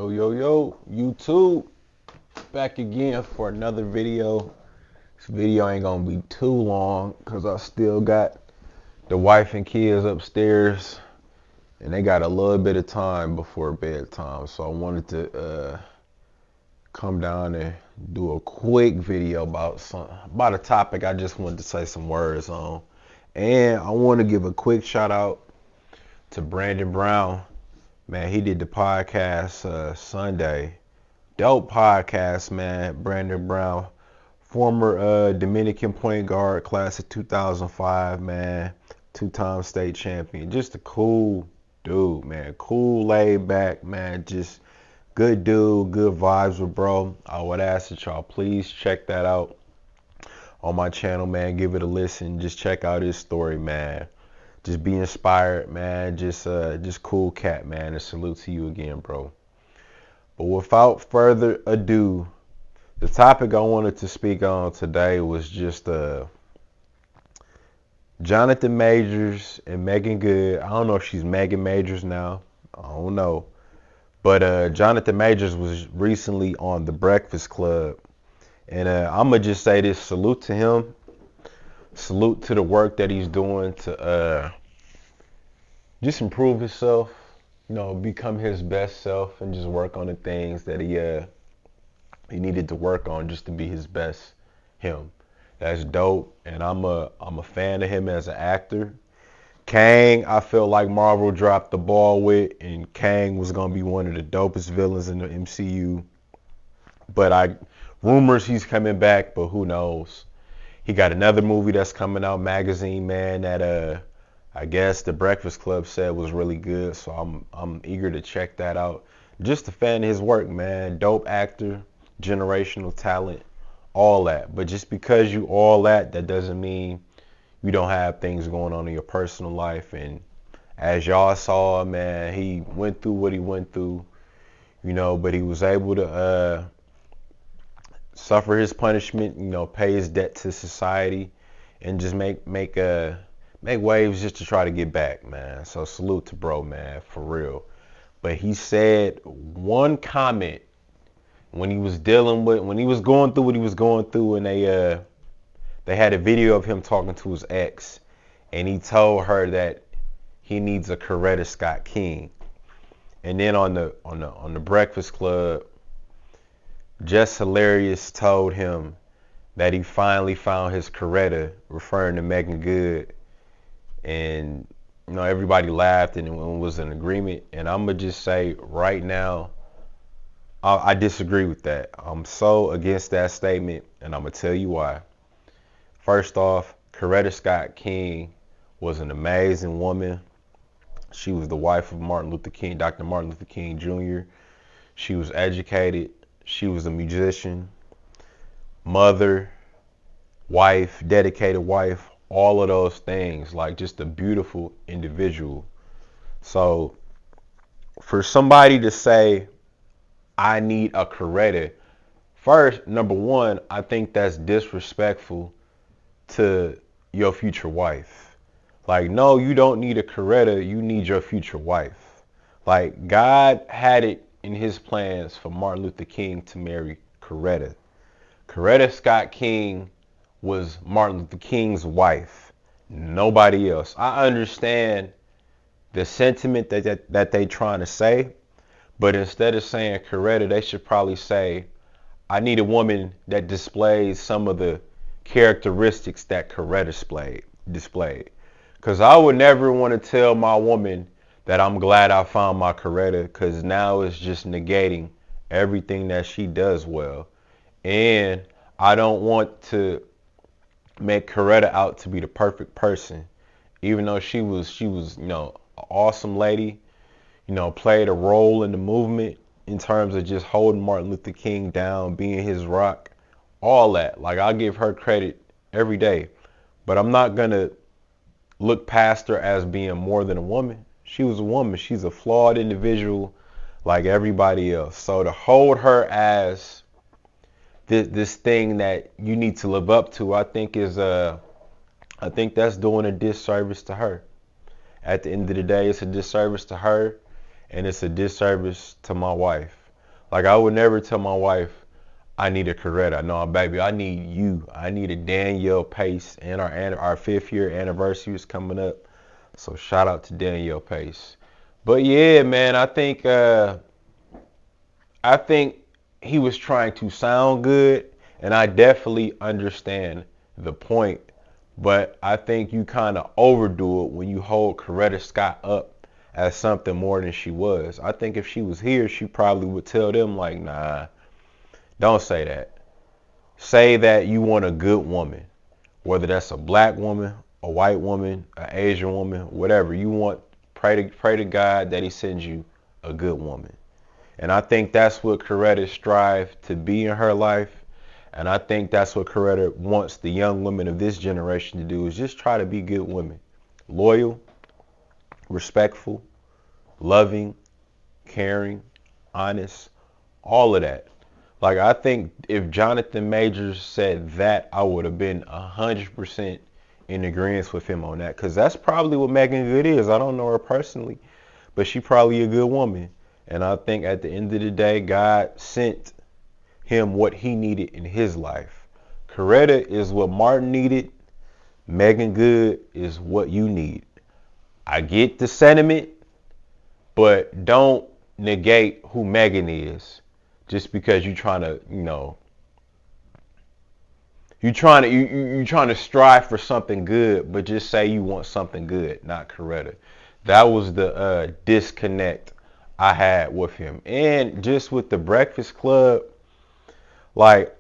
Yo, YouTube, back again for another video. This video ain't gonna be too long because I still got the wife and kids upstairs and they got a little bit of time before bedtime. So I wanted to come down and do a quick video about a topic I just wanted to say some words on. And I want to give a quick shout out to Brandon Brown. Man, he did the podcast Sunday. Dope podcast, man. Brandon Brown, former Dominican point guard, class of 2005, man. Two-time state champion. Just a cool dude, man. Cool, laid back, man. Just good dude, good vibes with bro. I would ask that y'all please check that out on my channel, man. Give it a listen. Just check out his story, man. Just be inspired, man. Just cool cat, man. And salute to you again, bro. But without further ado, the topic I wanted to speak on today was just Jonathan Majors and Meagan Good. I don't know if she's Megan Majors now. I don't know. But Jonathan Majors was recently on The Breakfast Club. And I'm going to just say this. Salute to him. Salute to the work that he's doing to just improve himself, you know, become his best self and just work on the things that he needed to work on just to be his best him. That's dope, and I'm a fan of him as an actor. Kang, I feel like Marvel dropped the ball with, and Kang was gonna be one of the dopest villains in the MCU. But rumors he's coming back, but who knows? He got another movie that's coming out, Magazine Man, that I guess The Breakfast Club said was really good, so I'm eager to check that out. Just a fan of his work, man. Dope actor, generational talent, all that. But just because you all that doesn't mean you don't have things going on in your personal life. And as y'all saw, man, he went through what he went through, you know, but he was able to suffer his punishment, you know, pay his debt to society, and just make waves just to try to get back, man. So salute to bro, man, for real. But he said one comment when he was going through what he was going through, and they had a video of him talking to his ex, and he told her that he needs a Coretta Scott King. And then on the Breakfast Club, Just Hilarious told him that he finally found his Coretta, referring to Meagan Good. And, you know, everybody laughed and it was an agreement. And I'm going to just say right now, I disagree with that. I'm so against that statement, and I'm going to tell you why. First off, Coretta Scott King was an amazing woman. She was the wife of Martin Luther King, Dr. Martin Luther King Jr. She was educated. She was a musician, mother, wife, dedicated wife, all of those things, like just a beautiful individual. So for somebody to say, I need a Coretta, first, number one, I think that's disrespectful to your future wife. Like, no, you don't need a Coretta, you need your future wife. Like, God had it in his plans for Martin Luther King to marry Coretta. Coretta Scott King was Martin Luther King's wife, nobody else. I understand the sentiment that they trying to say, but instead of saying Coretta, they should probably say, I need a woman that displays some of the characteristics that Coretta displayed. Because I would never want to tell my woman that I'm glad I found my Coretta, because now it's just negating everything that she does well. And I don't want to make Coretta out to be the perfect person, even though she was, you know, an awesome lady, you know, played a role in the movement in terms of just holding Martin Luther King down, being his rock, all that. Like, I'll give her credit every day, but I'm not gonna look past her as being more than a woman. She was a woman. She's a flawed individual like everybody else. So to hold her as this thing that you need to live up to, I think that's doing a disservice to her. At the end of the day, it's a disservice to her, and it's a disservice to my wife. Like, I would never tell my wife, I need a Coretta. No, baby, I need you. I need a Danielle Pace. And our 5th-year anniversary is coming up. So shout out to Danielle Pace. But yeah, man, I think he was trying to sound good, and I definitely understand the point. But I think you kind of overdo it when you hold Coretta Scott up as something more than she was. I think if she was here, she probably would tell them, like, nah, don't say that. Say that you want a good woman, whether that's a black woman, a white woman, an Asian woman, whatever you want. Pray to God that He sends you a good woman. And I think that's what Coretta strive to be in her life. And I think that's what Coretta wants the young women of this generation to do, is just try to be good women. Loyal, respectful, loving, caring, honest, all of that. Like, I think if Jonathan Majors said that, I would have been 100% in agreement with him on that. Because that's probably what Meagan Good is. I don't know her personally, but she probably a good woman. And I think at the end of the day, God sent him what he needed in his life. Coretta is what Martin needed. Meagan Good is what you need. I get the sentiment, but don't negate who Megan is just because you're trying to, you're trying to strive for something good, but just say you want something good, not Coretta. That was the disconnect I had with him. And just with the Breakfast Club, like,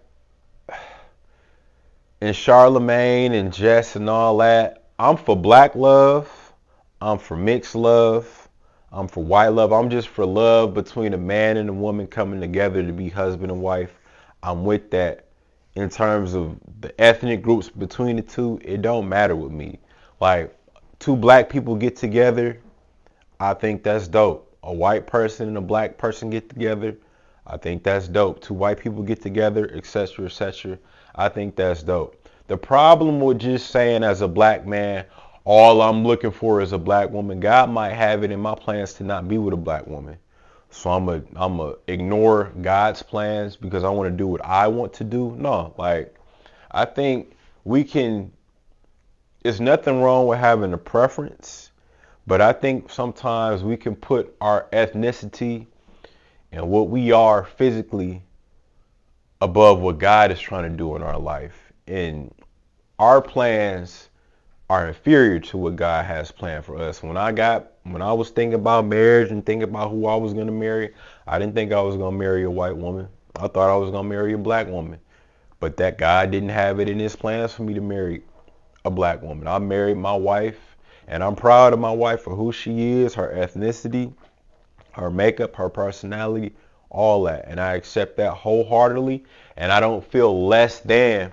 and Charlemagne and Jess and all that, I'm for black love. I'm for mixed love. I'm for white love. I'm just for love between a man and a woman coming together to be husband and wife. I'm with that. In terms of the ethnic groups between the two, it don't matter with me. Like, two black people get together, I think that's dope. A white person and a black person get together, I think that's dope. Two white people get together, etc., etc. I think that's dope. The problem with just saying as a black man, all I'm looking for is a black woman, God might have it in my plans to not be with a black woman. So I'm a ignore God's plans because I want to do what I want to do. No, like, I think there's nothing wrong with having a preference, but I think sometimes we can put our ethnicity and what we are physically above what God is trying to do in our life. And our plans are inferior to what God has planned for us. When I was thinking about marriage and thinking about who I was going to marry, I didn't think I was going to marry a white woman. I thought I was going to marry a black woman. But that God didn't have it in his plans for me to marry a black woman. I married my wife, and I'm proud of my wife for who she is, her ethnicity, her makeup, her personality, all that. And I accept that wholeheartedly. And I don't feel less than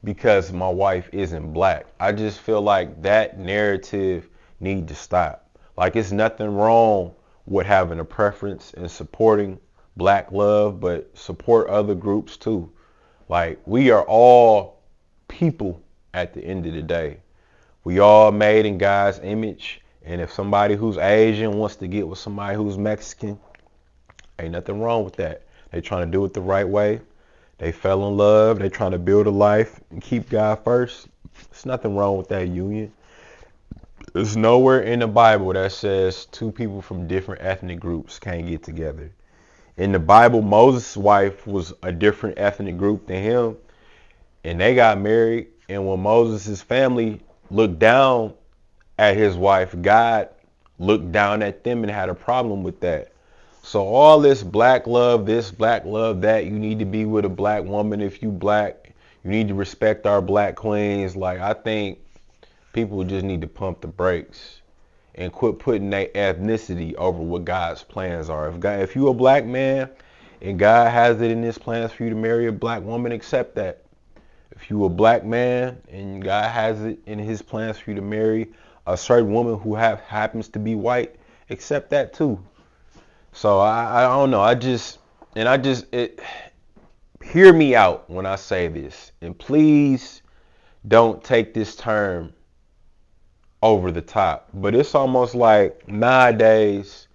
because my wife isn't black. I just feel like that narrative needs to stop. Like, it's nothing wrong with having a preference and supporting black love, but support other groups too. Like, we are all people at the end of the day. We all made in God's image. And if somebody who's Asian wants to get with somebody who's Mexican, ain't nothing wrong with that. They trying to do it the right way. They fell in love. They trying to build a life and keep God first. There's nothing wrong with that union. There's nowhere in the Bible that says two people from different ethnic groups can't get together. In the Bible, Moses' wife was a different ethnic group than him, and they got married. And when Moses' family looked down at his wife, God looked down at them and had a problem with that. So all this black love, that, you need to be with a black woman if you black. You need to respect our black queens. Like, I think people just need to pump the brakes and quit putting their ethnicity over what God's plans are. If you a black man and God has it in his plans for you to marry a black woman, accept that. If you a black man and God has it in his plans for you to marry a certain woman who happens to be white, accept that too. So I don't know. Hear me out when I say this, and please don't take this term over the top. But it's almost like nowadays,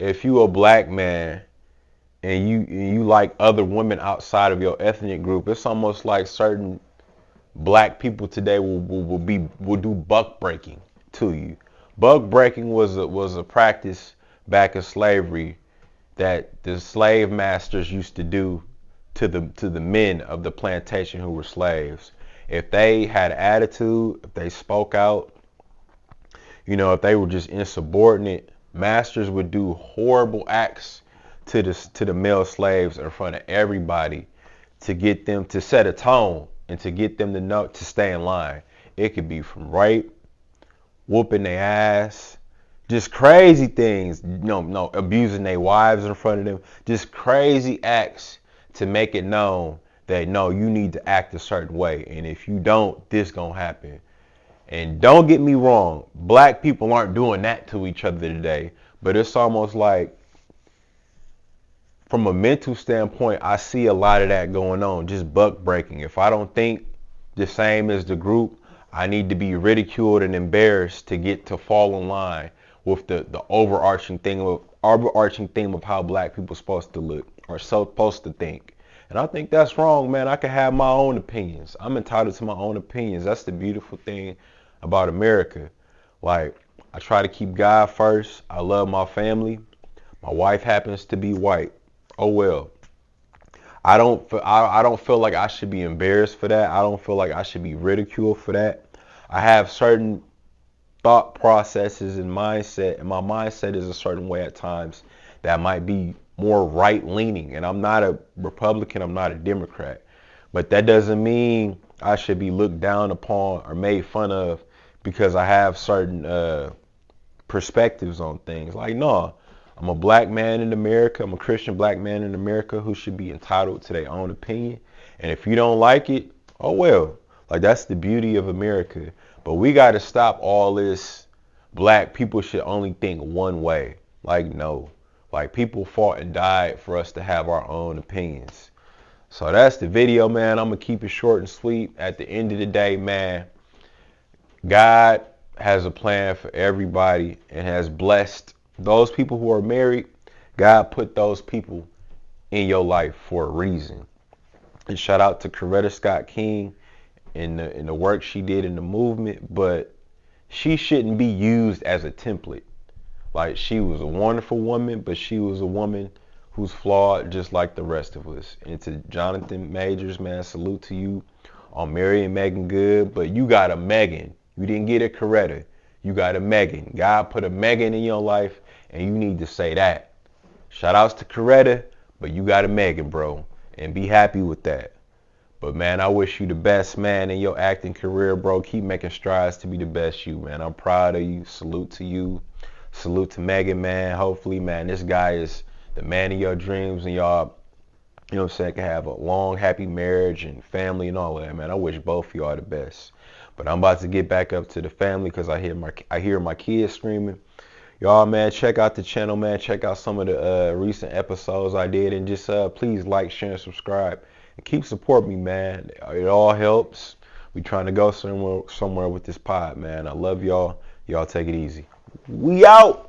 if you a black man and you like other women outside of your ethnic group, it's almost like certain black people today will do buck breaking to you. Buck breaking was a practice back in slavery that the slave masters used to do to the men of the plantation who were slaves. If they had attitude, if they spoke out, if they were just insubordinate, masters would do horrible acts to the male slaves in front of everybody to get them to set a tone and to get them to know to stay in line. It could be from rape, whooping their ass, just crazy things. No, abusing their wives in front of them. Just crazy acts to make it known that no, you need to act a certain way, and if you don't, this gonna happen. And don't get me wrong, black people aren't doing that to each other today, but it's almost like from a mental standpoint, I see a lot of that going on, just buck breaking. If I don't think the same as the group, I need to be ridiculed and embarrassed to get to fall in line with the overarching thing of how black people supposed to look or supposed to think. And I think that's wrong, man. I can have my own opinions. I'm entitled to my own opinions. That's the beautiful thing about America. Like, I try to keep God first. I love my family. My wife happens to be white. Oh well. I don't feel like I should be embarrassed for that. I don't feel like I should be ridiculed for that. I have certain thought processes and mindset, and my mindset is a certain way at times that might be more right leaning. And I'm not a Republican, I'm not a Democrat. But that doesn't mean I should be looked down upon or made fun of because I have certain perspectives on things. Like, no, I'm a black man in America. I'm a Christian black man in America who should be entitled to their own opinion. And if you don't like it, oh well. Like, that's the beauty of America. But we got to stop all this black people should only think one way. Like, no. Like, people fought and died for us to have our own opinions. So that's the video, man. I'm going to keep it short and sweet. At the end of the day, man, God has a plan for everybody and has blessed those people who are married. God put those people in your life for a reason. And shout out to Coretta Scott King in the work she did in the movement, but she shouldn't be used as a template. Like, she was a wonderful woman, but she was a woman who's flawed just like the rest of us. And to Jonathan Majors, man, salute to you on marrying Meagan Good, but you got a Megan. You didn't get a Coretta. You got a Megan. God put a Megan in your life, and you need to say that. Shout outs to Coretta, but you got a Megan, bro, and be happy with that. But man, I wish you the best, man, in your acting career, bro. Keep making strides to be the best you, man. I'm proud of you. Salute to you. Salute to Megan, man. Hopefully, man, this guy is the man of your dreams, and y'all, can have a long, happy marriage and family and all that, man. I wish both of y'all the best. But I'm about to get back up to the family because I hear my kids screaming. Y'all, man, check out the channel, man. Check out some of the recent episodes I did, and just please like, share, and subscribe, and keep supporting me, man. It all helps. We trying to go somewhere with this pod, man. I love y'all. Y'all take it easy. We out.